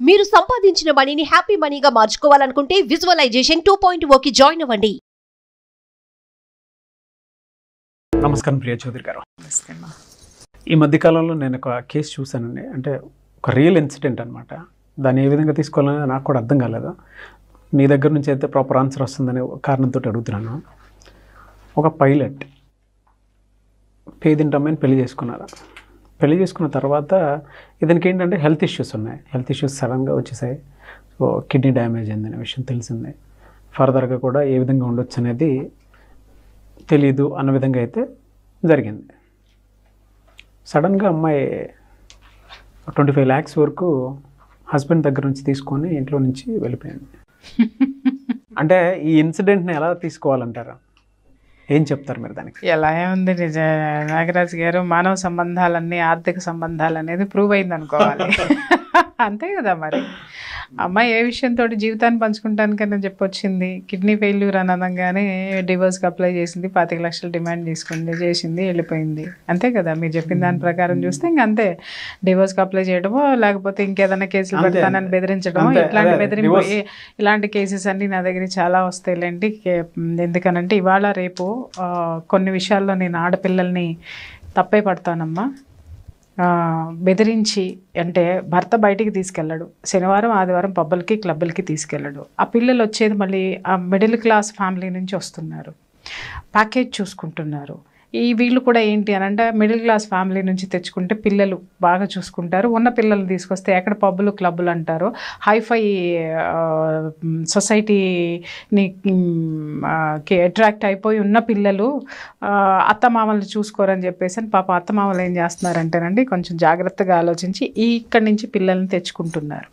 మీరు సంపాదించిన మనీని హ్యాపీ మనీగా మార్చుకోవాలనుకుంటే విజువలైజేషన్ 2.0కి జాయిన్ అవ్వండి. నమస్కారం ప్రియా చౌదరి గారు. ఈ మధ్యకాలంలో నేను ఒక కేసు చూశానండి. అంటే ఒక రియల్ ఇన్సిడెంట్ అనమాట. దాన్ని ఏ విధంగా తీసుకోవాలని నాకు కూడా అర్థం కాలేదు. మీ దగ్గర నుంచి అయితే ప్రాపర్ ఆన్సర్ వస్తుందనే కారణంతో అడుగుతున్నాను. ఒక పైలట్ పేదింటి అమ్మాయిని పెళ్లి చేసుకున్నారు. పెళ్లి చేసుకున్న తర్వాత ఇతనికి ఏంటంటే హెల్త్ ఇష్యూస్ ఉన్నాయి. హెల్త్ ఇష్యూస్ సడన్గా వచ్చేసాయి. సో కిడ్నీ డ్యామేజ్ అయిందనే విషయం తెలిసిందే. ఫర్దర్గా కూడా ఏ విధంగా ఉండొచ్చు అనేది తెలీదు అన్న విధంగా అయితే జరిగింది. సడన్గా అమ్మాయి 25 lakhs వరకు హస్బెండ్ దగ్గర నుంచి తీసుకొని ఇంట్లో నుంచి వెళ్ళిపోయింది. అంటే ఈ ఇన్సిడెంట్ని ఎలా తీసుకోవాలంటారా? ఏం చెప్తారు మీరు దానికి? ఎలా ఉంది నాగరాజు గారు, మానవ సంబంధాలన్నీ ఆర్థిక సంబంధాలు అనేది ప్రూవ్ అయింది అనుకోవాలి. అంతే కదా. మరి అమ్మాయి ఏ విషయంతో జీవితాన్ని పంచుకుంటానికన్నా చెప్పొచ్చింది. కిడ్నీ ఫెయిల్యూర్ అని అనగానే డివోర్స్కి అప్లై చేసింది, 25 లక్షలు డిమాండ్ చేసింది, వెళ్ళిపోయింది. అంతే కదా. మీరు చెప్పిన దాని ప్రకారం చూస్తే ఇంక అంతే. డివోర్స్కి అప్లై చేయడమో లేకపోతే ఇంకేదైనా కేసులు పెడతానని బెదిరించడమో, ఇట్లాంటి బెదిరింపు ఇలాంటి కేసెస్ అన్నీ నా దగ్గర చాలా వస్తాయిలేండి. ఎందుకనంటే ఇవాళ రేపు కొన్ని విషయాల్లో నేను ఆడపిల్లల్ని తప్పే పడతానమ్మా. బెదిరించి అంటే భర్త బయటికి తీసుకెళ్ళడు, శనివారం ఆదివారం పబ్బులకి క్లబ్బులకి తీసుకెళ్ళడు. ఆ పిల్లలు వచ్చేది మళ్ళీ ఆ మిడిల్ క్లాస్ ఫ్యామిలీ నుంచి వస్తున్నారు, ప్యాకేజ్ చూసుకుంటున్నారు. వీళ్ళు కూడా ఏంటి అని అంటే మిడిల్ క్లాస్ ఫ్యామిలీ నుంచి తెచ్చుకుంటే పిల్లలు బాగా చూసుకుంటారు. ఉన్న పిల్లల్ని తీసుకొస్తే ఎక్కడ పబ్బులు క్లబ్బులు అంటారో హైఫై సొసైటీని అట్రాక్ట్ అయిపోయి ఉన్న పిల్లలు అత్తమామల్ని చూసుకోరని చెప్పేసి అని పాప అత్తమామలు ఏం చేస్తున్నారంటేనండి కొంచెం జాగ్రత్తగా ఆలోచించి ఇక్కడి నుంచి పిల్లల్ని తెచ్చుకుంటున్నారు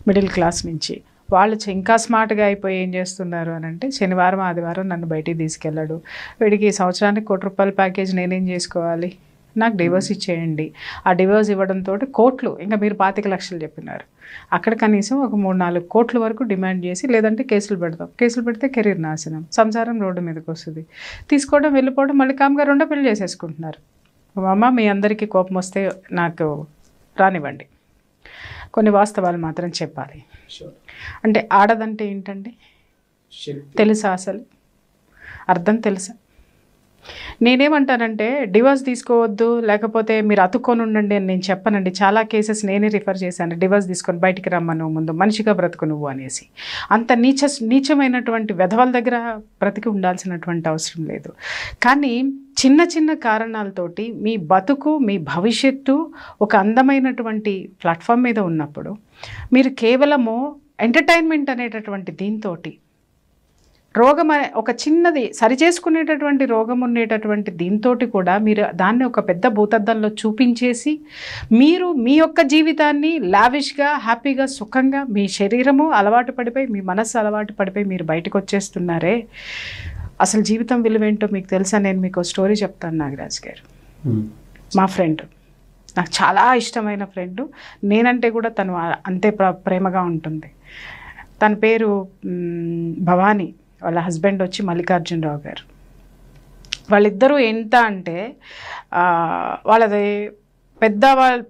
మిడిల్ క్లాస్ నుంచి. వాళ్ళు ఇంకా స్మార్ట్గా అయిపోయి ఏం చేస్తున్నారు అని అంటే శనివారం ఆదివారం నన్ను బయటికి తీసుకెళ్ళాడు, వీడికి సంవత్సరానికి ₹1,00,00,000 ప్యాకేజ్ నేనేం చేసుకోవాలి, నాకు డివోర్స్ ఇచ్చేయండి. ఆ డివోర్స్ ఇవ్వడంతో కోట్లు, ఇంకా మీరు 25 లక్షలు చెప్పినారు, అక్కడ కనీసం ఒక 3-4 కోట్ల వరకు డిమాండ్ చేసి లేదంటే కేసులు పెడతాం. కేసులు పెడితే కెరీర్ నాశనం, సంసారం రోడ్డు మీదకి వస్తుంది. తీసుకోవడం వెళ్ళిపోవడం, మళ్ళీ కామ్గా రెండో పెళ్లి చేసేసుకుంటున్నారు. అమ్మ మీ అందరికీ కోపం వస్తే నాకు రానివ్వండి, కొన్ని వాస్తవాలు మాత్రం చెప్పాలి. అంటే ఆడదంటే ఏంటండి తెలుసా? అసలు అర్థం తెలుసా? నేనేమంటానంటే డివోర్స్ తీసుకోవద్దు, లేకపోతే మీరు అతుక్కొని ఉండండి అని నేను చెప్పనండి. చాలా కేసెస్ నేనే రిఫర్ చేశాను. డివోర్స్ తీసుకొని బయటికి రమ్మను, ముందు మనిషిగా బ్రతుకు నువ్వు అనేసి. అంత నీచమైనటువంటి వెధవల దగ్గర బ్రతికి ఉండాల్సినటువంటి అవసరం లేదు. కానీ చిన్న చిన్న కారణాలతోటి మీ బతుకు, మీ భవిష్యత్తు ఒక అందమైనటువంటి ప్లాట్ఫామ్ మీద ఉన్నప్పుడు మీరు కేవలము ఎంటర్టైన్మెంట్ అనేటటువంటి దీంతో రోగం ఒక చిన్నది సరిచేసుకునేటటువంటి రోగం ఉండేటటువంటి దీంతో కూడా మీరు దాన్ని ఒక పెద్ద భూతద్దంలో చూపించేసి మీరు మీ యొక్క జీవితాన్ని లావిష్గా, హ్యాపీగా, సుఖంగా మీ శరీరము అలవాటు పడిపోయి, మీ మనస్సు అలవాటు పడిపోయి మీరు బయటకు వచ్చేస్తున్నారే. అసలు జీవితం విలువేంటో మీకు తెలుసా? నేను మీకు స్టోరీ చెప్తాను నాగరాజ్ గారు. మా ఫ్రెండ్, నాకు చాలా ఇష్టమైన ఫ్రెండ్, నేనంటే కూడా తను అంతే ప్రేమగా ఉంటుంది. తన పేరు భవానీ, వాళ్ళ హస్బెండ్ వచ్చి మల్లికార్జునరావు గారు. వాళ్ళిద్దరూ ఎంత అంటే వాళ్ళది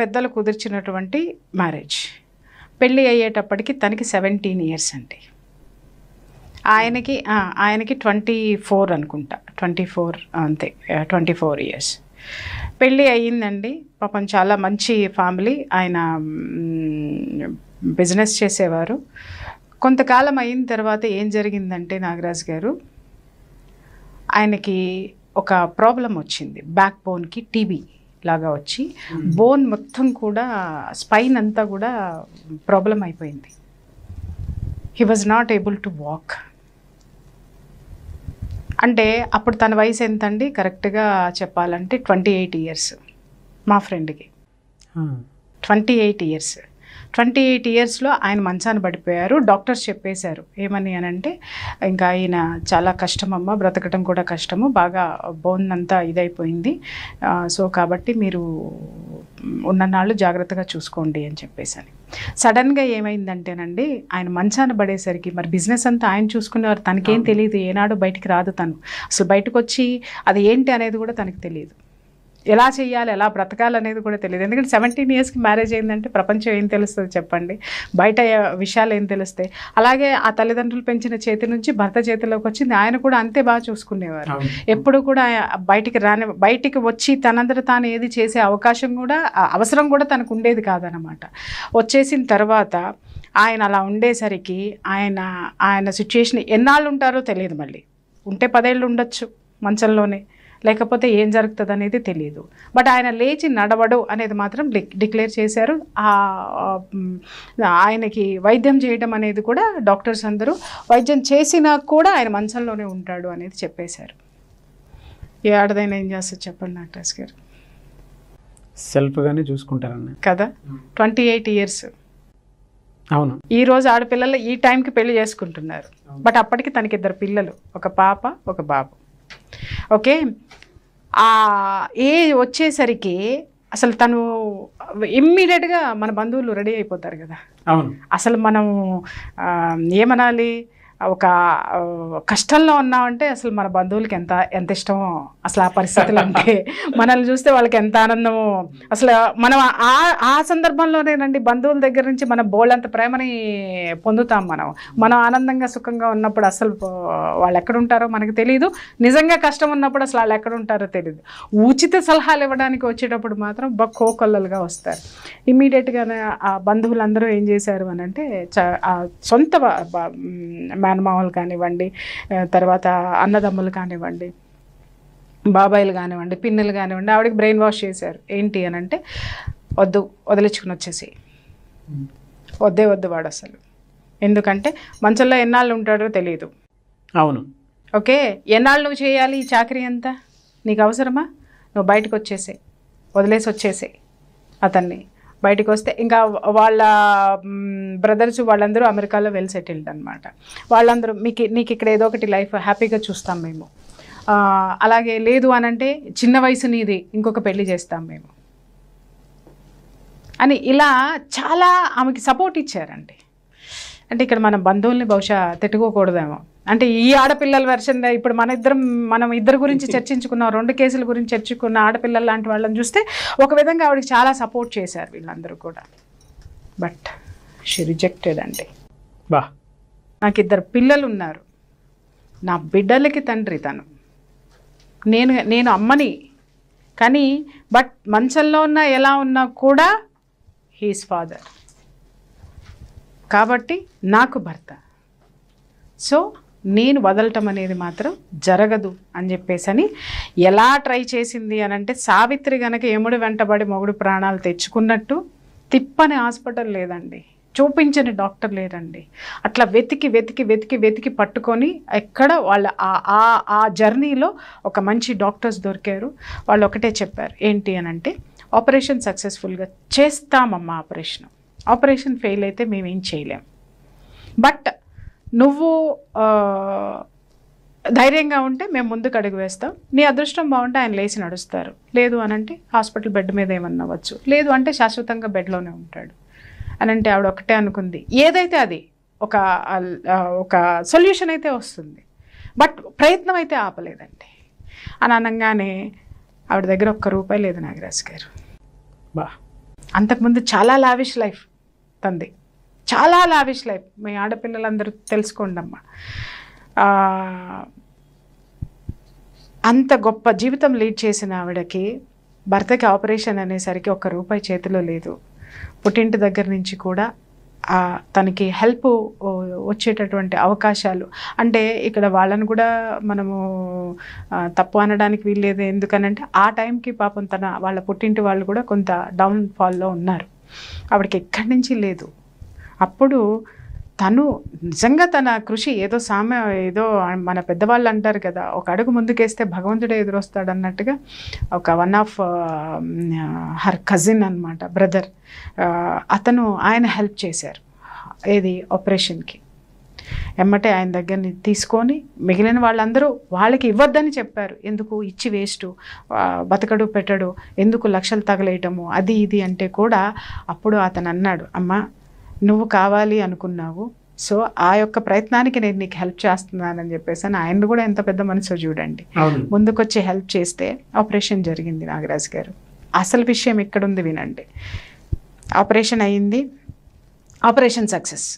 పెద్దలు కుదిర్చినటువంటి మ్యారేజ్. పెళ్ళి అయ్యేటప్పటికి తనకి 17 years అండి, ఆయనకి 24 అనుకుంటా, 24 అంతే, 24 years. పెళ్ళి అయ్యిందండి. పాపం చాలా మంచి ఫ్యామిలీ. ఆయన బిజినెస్ చేసేవారు. కొంతకాలం అయిన తర్వాత ఏం జరిగిందంటే నాగరాజ్ గారు, ఆయనకి ఒక ప్రాబ్లం వచ్చింది. బ్యాక్ బోన్కి టీబీ లాగా వచ్చి బోన్ మొత్తం కూడా, స్పైన్ అంతా కూడా ప్రాబ్లం అయిపోయింది. He was not able to walk. అంటే అప్పుడు తన వయసు ఎంతండి కరెక్ట్గా చెప్పాలంటే 28 years. మా ఫ్రెండ్కి 28 years. 28 yearsలో ఆయన మంచాన పడిపోయారు. డాక్టర్స్ చెప్పేశారు ఏమని అనంటే, ఇంకా ఆయన చాలా కష్టమమ్మ, బ్రతకటం కూడా కష్టము, బాగా బోన్ అంతా ఇదైపోయింది, సో కాబట్టి మీరు ఉన్ననాళ్ళు జాగ్రత్తగా చూసుకోండి అని చెప్పేసని. సడన్గా ఏమైందంటేనండి, ఆయన మంచాన పడేసరికి మరి బిజినెస్ అంతా ఆయన చూసుకునేవారు. తనకేం తెలియదు, ఏనాడు బయటికి రాదు తను. అసలు బయటకు వచ్చి అది ఏంటి అనేది కూడా తనకు తెలియదు. ఎలా చేయాలి, ఎలా బ్రతకాలి అనేది కూడా తెలియదు. ఎందుకంటే 17 ఇయర్స్కి మ్యారేజ్ అయిందంటే ప్రపంచం ఏం తెలుస్తుంది చెప్పండి, బయట విషయాలు ఏం తెలుస్తాయి. అలాగే ఆ తల్లిదండ్రులు పెంచిన చేతి నుంచి భర్త చేతిలోకి వచ్చింది, ఆయన కూడా అంతే బాగా చూసుకునేవారు. ఎప్పుడు కూడా బయటికి వచ్చి తనంతట తాను ఏది చేసే అవకాశం కూడా అవసరం కూడా తనకు ఉండేది కాదనమాట. వచ్చేసిన తర్వాత ఆయన అలా ఉండేసరికి ఆయన సిచ్యుయేషన్ ఎన్నాళ్ళు ఉంటారో తెలియదు. మళ్ళీ ఉంటే 10 ఏళ్ళు ఉండొచ్చు మంచంలోనే, లేకపోతే ఏం జరుగుతుంది అనేది తెలియదు. బట్ ఆయన లేచి నడవడు అనేది మాత్రం డిక్లేర్ చేశారు. ఆయనకి వైద్యం చేయడం అనేది కూడా డాక్టర్స్ అందరూ వైద్యం చేసినా కూడా ఆయన మంచంలోనే ఉంటాడు అనేది చెప్పేశారు. ఏ ఆడదైనా ఏం చేస్తారు చెప్పండి డాక్టర్స్ గారు? సెల్ఫ్గానే చూసుకుంటారన్న కదా. 28 ఇయర్స్. అవును. ఈ రోజు ఆడపిల్లలు ఈ టైంకి పెళ్లి చేసుకుంటున్నారు. బట్ అప్పటికి తనకి 2 పిల్లలు, ఒక పాప ఒక బాబు. ఓకే, ఆ ఏజ్ వచ్చేసరికి అసలు తను ఇమ్మీడియట్గా మన బంధువులు రెడీ అయిపోతారు కదా. అవును. అసలు మనం ఏమనాలి, ఒక కష్టంలో ఉన్నామంటే అసలు మన బంధువులకి ఎంత ఇష్టమో అసలు ఆ పరిస్థితులు అంటే మనల్ని చూస్తే వాళ్ళకి ఎంత ఆనందమో అసలు. మనం ఆ సందర్భంలోనేనండి బంధువుల దగ్గర నుంచి మనం బోళ్ళంత ప్రేమని పొందుతాం. మనం ఆనందంగా సుఖంగా ఉన్నప్పుడు అసలు వాళ్ళు ఎక్కడుంటారో మనకు తెలియదు, నిజంగా కష్టం ఉన్నప్పుడు అసలు వాళ్ళు ఎక్కడుంటారో తెలియదు. ఉచిత సలహాలు ఇవ్వడానికి వచ్చేటప్పుడు మాత్రం కోకొల్లలుగా వస్తారు. ఇమ్మీడియట్గానే ఆ బంధువులందరూ ఏం చేశారు అని అంటే సొంత మేనమామలు కానివ్వండి, తర్వాత అన్నదమ్ములు కానివ్వండి, బాబాయిలు కానివ్వండి, పిన్నులు కానివ్వండి, ఆవిడకి బ్రెయిన్ వాష్ చేశారు. ఏంటి అని అంటే వదిలించుకుని వచ్చేసి వద్దు వాడు అసలు, ఎందుకంటే మంచంలో ఎన్నాళ్ళు ఉంటాడో తెలియదు. అవును. ఓకే, ఎన్నాళ్ళు నువ్వు చేయాలి ఈ చాకరీ అంతా, నీకు అవసరమా? నువ్వు బయటకు వదిలేసి వచ్చేసే అతన్ని. బయటకు వస్తే ఇంకా వాళ్ళ బ్రదర్స్ వాళ్ళందరూ అమెరికాలో వెల్ సెటిల్డ్ అనమాట. వాళ్ళందరూ నీకు ఇక్కడ ఏదో ఒకటి లైఫ్ హ్యాపీగా చూస్తాం మేము, అలాగే లేదు అనంటే చిన్న వయసు నీది, ఇంకొక పెళ్లి చేస్తాం మేము అని ఇలా చాలా ఆమెకి సపోర్ట్ ఇచ్చారండి. అంటే ఇక్కడ మన బంధువుల్ని బహుశా తిట్టుకోకూడదేమో. అంటే ఈ ఆడపిల్లల వెర్షన్ ఇప్పుడు మనం ఇద్దరు గురించి చర్చించుకున్నాం, 2 కేసుల గురించి చర్చించుకున్న ఆడపిల్లల లాంటి వాళ్ళని చూస్తే ఒక విధంగా ఆవిడకి చాలా సపోర్ట్ చేశారు వీళ్ళందరూ కూడా. బట్ షీ రిజెక్టెడ్ అండి. నాకు 2 పిల్లలు ఉన్నారు, నా బిడ్డలకి తండ్రి తను, నేను అమ్మని, కానీ బట్ మంచంలో ఉన్నా ఎలా ఉన్నా కూడా హీస్ ఫాదర్, కాబట్టి నాకు భర్త. సో నేను వదలటం అనేది మాత్రం జరగదు అని చెప్పేసి ఎలా ట్రై చేసింది అని అంటే, సావిత్రి గనక యముడు వెంటబడి మొగుడు ప్రాణాలు తెచ్చుకున్నట్టు తిప్పని హాస్పిటల్ లేదండి, చూపించని డాక్టర్ లేదండి. అట్లా వెతికి పట్టుకొని ఎక్కడ వాళ్ళ ఆ జర్నీలో ఒక మంచి డాక్టర్స్ దొరికారు. వాళ్ళు ఒకటే చెప్పారు, ఏంటి అని అంటే, ఆపరేషన్ సక్సెస్ఫుల్గా చేస్తామమ్మా, ఆపరేషన్ ఫెయిల్ అయితే మేమేం చేయలేం, బట్ నువ్వు ధైర్యంగా ఉంటే మేము ముందుకు అడుగు వేస్తాం, నీ అదృష్టం బాగుంటే ఆయన లేచి నడుస్తారు, లేదు అనంటే హాస్పిటల్ బెడ్ మీద ఏమన్నా అవ్వచ్చు, లేదు అంటే శాశ్వతంగా బెడ్లోనే ఉంటాడు అని అంటే ఆవిడ ఒకటే అనుకుంది, ఏదైతే అది ఒక సొల్యూషన్ అయితే వస్తుంది, బట్ ప్రయత్నం అయితే ఆపలేదండి అని అనగానే ఆవిడ దగ్గర ₹1 లేదు నాగరాజ్ గారు. అంతకుముందు చాలా లావిష్ లైఫ్ తంది, చాలా లావిష్ లైఫ్. మీ ఆడపిల్లలందరూ తెలుసుకోండి అమ్మా, అంత గొప్ప జీవితం లీడ్ చేసిన ఆవిడకి భర్తకి ఆపరేషన్ అనేసరికి ₹1 చేతిలో లేదు. పుట్టింటి దగ్గర నుంచి కూడా తనకి హెల్ప్ వచ్చేటటువంటి అవకాశాలు, అంటే ఇక్కడ వాళ్ళని కూడా మనము తప్పు అనడానికి వీల్లేదు. ఎందుకనంటే ఆ టైంకి పాపం వాళ్ళ పుట్టింటి వాళ్ళు కూడా కొంత డౌన్ఫాల్లో ఉన్నారు, ఆవిడకి ఎక్కడి నుంచి లేదు. అప్పుడు తను నిజంగా తన కృషి ఏదో మన పెద్దవాళ్ళు అంటారు కదా, ఒక అడుగు ముందుకేస్తే భగవంతుడే ఎదురొస్తాడు అన్నట్టుగా, వన్ ఆఫ్ హర్ కజిన్ అనమాట, బ్రదర్, ఆయన హెల్ప్ చేశారు ఏది ఆపరేషన్కి. ఎమ్మటే ఆయన దగ్గరని తీసుకొని మిగిలిన వాళ్ళందరూ వాళ్ళకి ఇవ్వద్దని చెప్పారు, ఎందుకు ఇచ్చి వేస్ట్, బతకడు పెట్టడు, ఎందుకు లక్షలు తగలేయటము అది ఇది అంటే కూడా అప్పుడు అతను అన్నాడు, అమ్మ నువ్వు కావాలి అనుకున్నావు, సో ఆ యొక్క ప్రయత్నానికి నేను నీకు హెల్ప్ చేస్తున్నానని చెప్పేసి అని ఆయన కూడా ఎంత పెద్ద మనసో చూడండి. ముందుకొచ్చి హెల్ప్ చేస్తే ఆపరేషన్ జరిగింది నాగరాజు గారు. అసలు విషయం ఎక్కడుంది వినండి. ఆపరేషన్ అయ్యింది, ఆపరేషన్ సక్సెస్.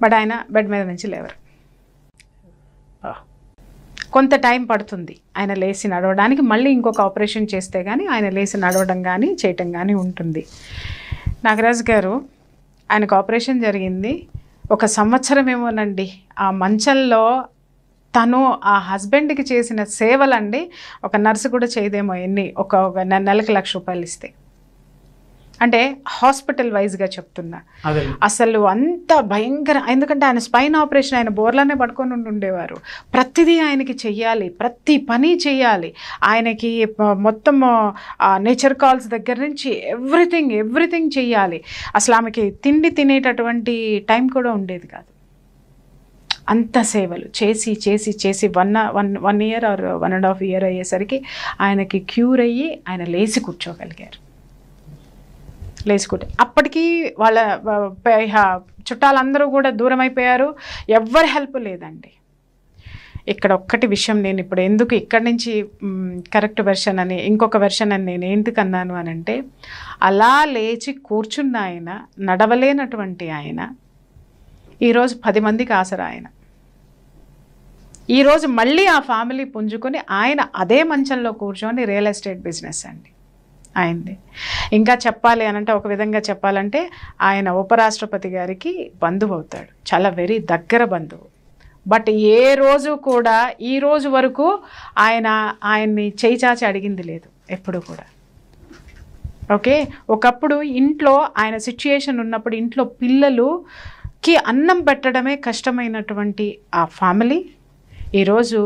బట్ ఆయన బెడ్ మీద నుంచి లేవరు. కొంత టైం పడుతుంది ఆయన లేచి నడవడానికి. మళ్ళీ ఇంకొక ఆపరేషన్ చేస్తే కానీ ఆయన లేచి నడవడం కానీ చేయటం కానీ ఉంటుంది. నాగరాజు గారు ఆయనకు ఆపరేషన్ జరిగింది, 1 సంవత్సరం ఏమోనండి ఆ మంచంలో తను ఆ హస్బెండ్కి చేసిన సేవలండి ఒక నర్సు కూడా చేయదేమో. ఒక నెలకు ₹1,00,000 ఇస్తే, అంటే హాస్పిటల్ వైజ్గా చెప్తున్నా. అసలు అంత భయంకర, ఎందుకంటే ఆయన స్పైన్ ఆపరేషన్, ఆయన బోర్లానే పడుకొని ఉండేవారు. ప్రతిదీ ఆయనకి చెయ్యాలి, ప్రతి పని చెయ్యాలి ఆయనకి. మొత్తం నేచర్ కాల్స్ దగ్గర నుంచి ఎవ్రీథింగ్ చెయ్యాలి. అసలు ఆమెకి తిండి తినేటటువంటి టైం కూడా ఉండేది కాదు. అంత సేవలు చేసి చేసి చేసి 1 ఇయర్ ఆర్ 1.5 ఇయర్ అయ్యేసరికి ఆయనకి క్యూర్ అయ్యి ఆయన లేచి కూర్చోగలిగారు. లేచుకుంటే అప్పటికీ వాళ్ళ చుట్టాలందరూ కూడా దూరం అయిపోయారు. ఎవ్వరి హెల్ప్ లేదండి. ఇక్కడ ఒక్కటి విషయం, నేను ఇప్పుడు ఎందుకు ఇక్కడి నుంచి కరెక్ట్ వెర్షన్ అని ఇంకొక వెర్షన్ అని నేను ఎందుకు అన్నాను అని అంటే, అలా లేచి కూర్చున్న ఆయన, నడవలేనటువంటి ఆయన ఈరోజు 10 మందికి ఆసరా. ఆయన ఈరోజు మళ్ళీ ఆ ఫ్యామిలీ పుంజుకొని ఆయన అదే మంచంలో కూర్చొని రియల్ ఎస్టేట్ బిజినెస్ అండి అయింది. ఇంకా చెప్పాలి అనంటే, ఒక విధంగా చెప్పాలంటే ఆయన ఉపరాష్ట్రపతి గారికి బంధువు అవుతాడు, చాలా వెరీ దగ్గర బంధువు. బట్ ఏ రోజు కూడా ఈ రోజు వరకు ఆయన్ని చేయి చాచి అడిగింది లేదు ఎప్పుడు కూడా. ఓకే, ఒకప్పుడు ఇంట్లో ఆయన సిచ్యుయేషన్ ఉన్నప్పుడు ఇంట్లో పిల్లలుకి అన్నం పెట్టడమే కష్టమైనటువంటి ఆ ఫ్యామిలీ ఈరోజు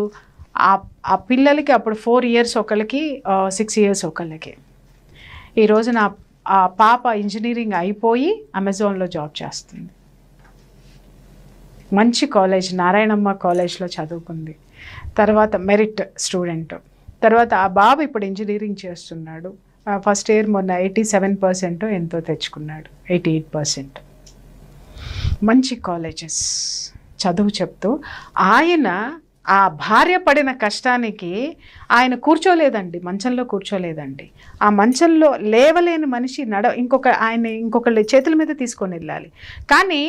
ఆ పిల్లలకి అప్పుడు 4 ఇయర్స్ ఒకళ్ళకి, 6 ఇయర్స్ ఒకళ్ళకి. ఈరోజు ఆ పాప ఇంజనీరింగ్ అయిపోయి అమెజాన్లో జాబ్ చేస్తుంది. మంచి కాలేజ్, నారాయణమ్మ కాలేజ్లో చదువుకుంది. తర్వాత మెరిట్ స్టూడెంట్. తర్వాత ఆ బాబు ఇప్పుడు ఇంజనీరింగ్ చేస్తున్నాడు. ఫస్ట్ ఇయర్ మొన్న 87% ఎంతో తెచ్చుకున్నాడు, 88%. మంచి కాలేజెస్ చదువు చెప్తూ ఆయన ఆ భార్య పడిన కష్టానికి ఆయన కూర్చోలేదండి, మంచంలో కూర్చోలేదండి. ఆ మంచంలో లేవలేని మనిషి ఇంకొకళ్ళ చేతుల మీద తీసుకొని వెళ్ళాలి. కానీ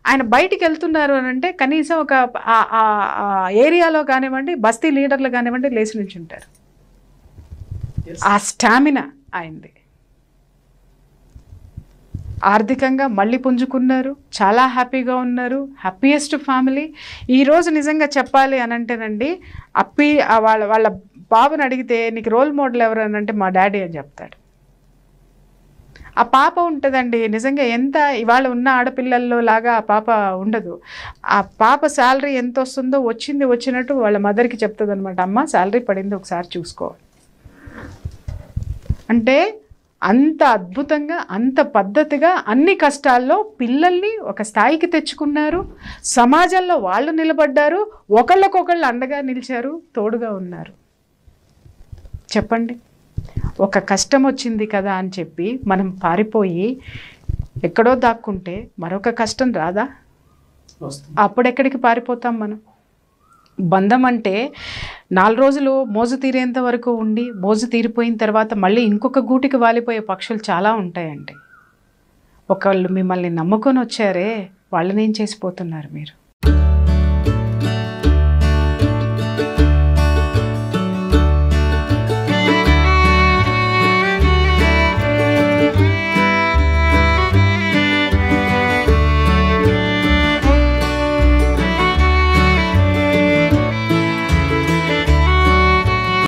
ఆయన బయటికి వెళ్తున్నారు అని అంటే కనీసం ఒక ఏరియాలో కానివ్వండి, బస్తీ లీడర్లు కానివ్వండి లేచి నుంచి ఉంటారు. ఆ స్టామినా ఆయనది. ఆర్థికంగా మళ్ళీ పుంజుకున్నారు, చాలా హ్యాపీగా ఉన్నారు, హ్యాపీయెస్ట్ ఫ్యామిలీ. ఈరోజు నిజంగా చెప్పాలి అని అంటేనండి, వాళ్ళ బాబుని అడిగితే నీకు రోల్ మోడల్ ఎవరు అని అంటే మా డాడీ అని చెప్తాడు. ఆ పాప ఉంటుందండి నిజంగా, ఎంత ఇవాళ ఉన్న ఆడపిల్లల్లో లాగా ఆ పాప ఉండదు. ఆ పాప శాలరీ ఎంత వస్తుందో వచ్చినట్టు వాళ్ళ మదర్కి చెప్తుంది అనమాట, అమ్మ శాలరీ పడింది ఒకసారి చూసుకో. అంటే అంత అద్భుతంగా, అంత పద్ధతిగా అన్ని కష్టాల్లో పిల్లల్ని ఒక స్థాయికి తెచ్చుకున్నారు. సమాజంలో వాళ్ళు నిలబడ్డారు, ఒకళ్ళకొకళ్ళు అండగా నిలిచారు, తోడుగా ఉన్నారు. చెప్పండి, ఒక కష్టం వచ్చింది కదా అని చెప్పి మనం పారిపోయి ఎక్కడో దాక్కుంటే మరొక కష్టం రాదా? అప్పుడెక్కడికి పారిపోతాం మనం? బంధం అంటే 4 రోజులు మోజు తీరేంత వరకు ఉండి, మోజు తీరిపోయిన తర్వాత మళ్ళీ ఇంకొక గూటికి వాలిపోయే పక్షులు చాలా ఉంటాయండి. ఒకళ్ళు మిమ్మల్ని నమ్ముకొని వచ్చారే, వాళ్ళని ఏం చేసిపోతున్నారు మీరు?